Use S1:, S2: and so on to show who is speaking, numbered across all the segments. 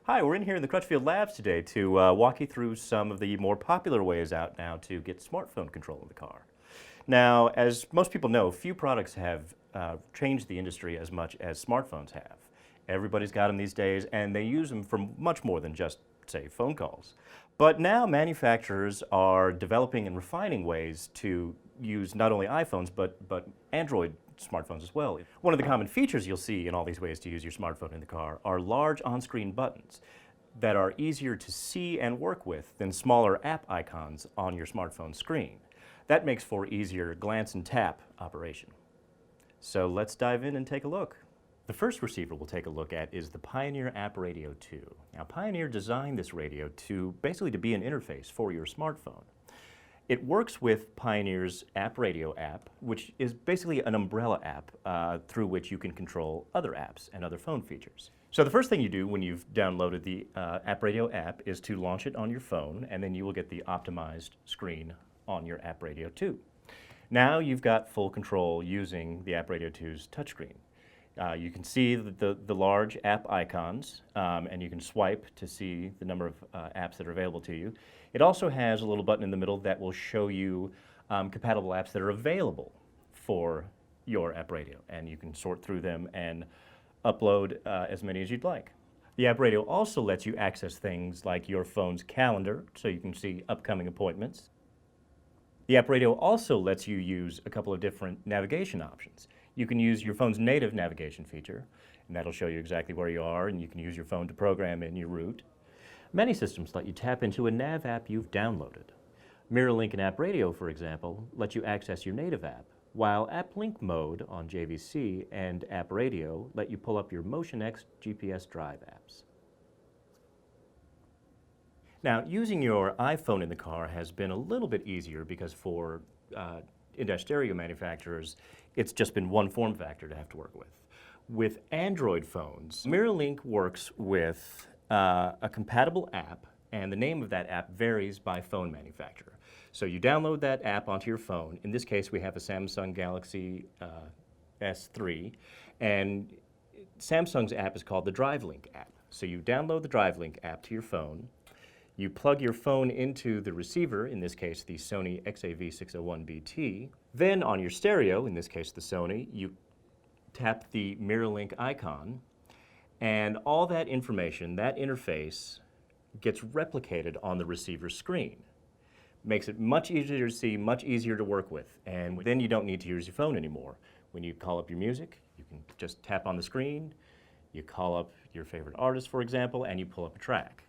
S1: Hi, we're in here in the Crutchfield Labs today to walk you through some of the more popular ways out now to get smartphone control of the car. Now, as most people know, few products have changed the industry as much as smartphones have. Everybody's got them these days, and they use them for much more than just, say, phone calls. But now manufacturers are developing and refining ways to use not only iPhones, but Android smartphones as well. One of the common features you'll see in all these ways to use your smartphone in the car are large on-screen buttons that are easier to see and work with than smaller app icons on your smartphone screen. That makes for easier glance and tap operation. So let's dive in and take a look. The first receiver we'll take a look at is the Pioneer App Radio 2. Now, Pioneer designed this radio to basically be an interface for your smartphone. It works with Pioneer's App Radio app, which is basically an umbrella app through which you can control other apps and other phone features. So the first thing you do when you've downloaded the App Radio app is to launch it on your phone, and then you will get the optimized screen on your App Radio 2. Now you've got full control using the App Radio 2's touchscreen. You can see the large app icons, and you can swipe to see the number of apps that are available to you. It also has a little button in the middle that will show you compatible apps that are available for your app radio, and you can sort through them and upload as many as you'd like. The app radio also lets you access things like your phone's calendar, so you can see upcoming appointments. The app radio also lets you use a couple of different navigation options. You can use your phone's native navigation feature, and that'll show you exactly where you are, and you can use your phone to program in your route. Many systems let you tap into a nav app you've downloaded. Mirrorlink and App Radio, for example, let you access your native app, while App Link mode on JVC and App Radio let you pull up your MotionX GPS Drive apps. Now, using your iPhone in the car has been a little bit easier because for in-dash stereo manufacturers, it's just been one form factor to have to work with. With Android phones, Mirrorlink works with a compatible app, and the name of that app varies by phone manufacturer. So you download that app onto your phone. In this case, we have a Samsung Galaxy S3, and Samsung's app is called the DriveLink app. So you download the DriveLink app to your phone. You plug your phone into the receiver, in this case the Sony XAV601BT. Then on your stereo, in this case the Sony, you tap the Mirrorlink icon, and all that information, that interface, gets replicated on the receiver screen. Makes it much easier to see, much easier to work with, and then you don't need to use your phone anymore. When you call up your music, you can just tap on the screen, you call up your favorite artist, for example, and you pull up a track.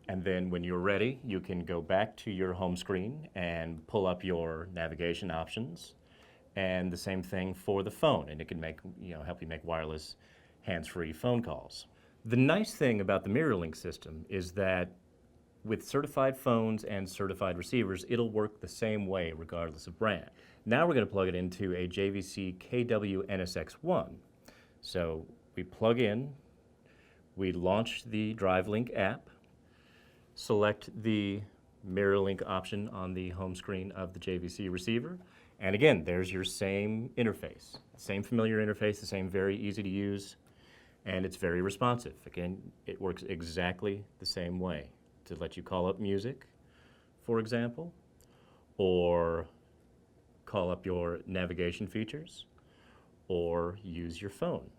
S1: And then when you're ready, you can go back to your home screen and pull up your navigation options. And the same thing for the phone, and it can help you make wireless hands-free phone calls. The nice thing about the Mirrorlink system is that with certified phones and certified receivers, it'll work the same way regardless of brand. Now we're going to plug it into a JVC KW-NSX1. So we plug in, we launch the DriveLink app, select the Mirrorlink option on the home screen of the JVC receiver, and again, there's your same interface. Same familiar interface, the same very easy to use, and it's very responsive. Again, it works exactly the same way to let you call up music, for example, or call up your navigation features, or use your phone.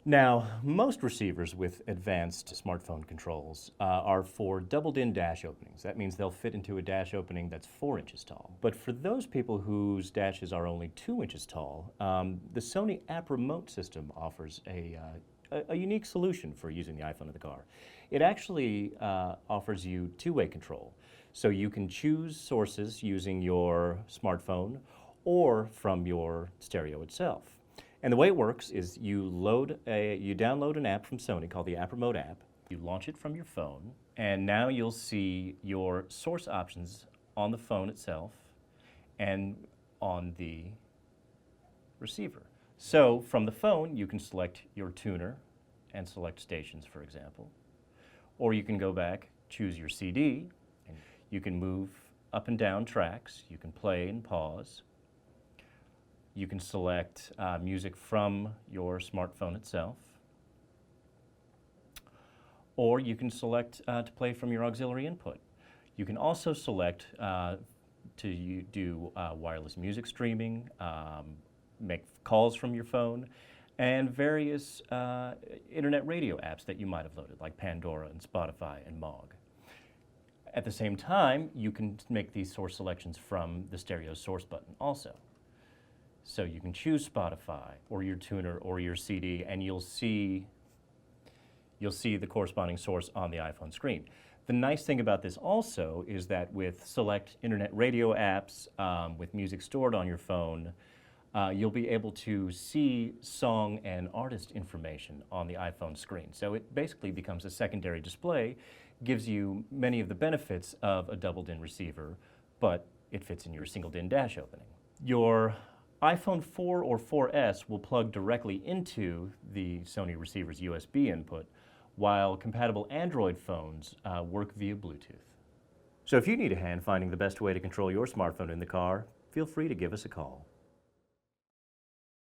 S1: Now, most receivers with advanced smartphone controls are for doubled-in dash openings. That means they'll fit into a dash opening that's 4 inches tall. But for those people whose dashes are only 2 inches tall, the Sony App Remote system offers a unique solution for using the iPhone in the car. It actually offers you two-way control. So you can choose sources using your smartphone or from your stereo itself. And the way it works is you download an app from Sony called the App Remote app. You launch it from your phone, and now you'll see your source options on the phone itself and on the receiver. So from the phone, you can select your tuner and select stations, for example. Or you can go back, choose your CD, and you can move up and down tracks. You can play and pause. You can select music from your smartphone itself, or you can select to play from your auxiliary input. You can also select to do wireless music streaming, make calls from your phone, and various internet radio apps that you might have loaded, like Pandora and Spotify and Mog. At the same time, you can make these source selections from the stereo source button also. So you can choose Spotify or your tuner or your CD, and you'll see the corresponding source on the iPhone screen. The nice thing about this also is that with select internet radio apps, with music stored on your phone, you'll be able to see song and artist information on the iPhone screen. So it basically becomes a secondary display, gives you many of the benefits of a double DIN receiver, but it fits in your single DIN dash opening. Your iPhone 4 or 4S will plug directly into the Sony receiver's USB input, while compatible Android phones work via Bluetooth. So if you need a hand finding the best way to control your smartphone in the car, feel free to give us a call.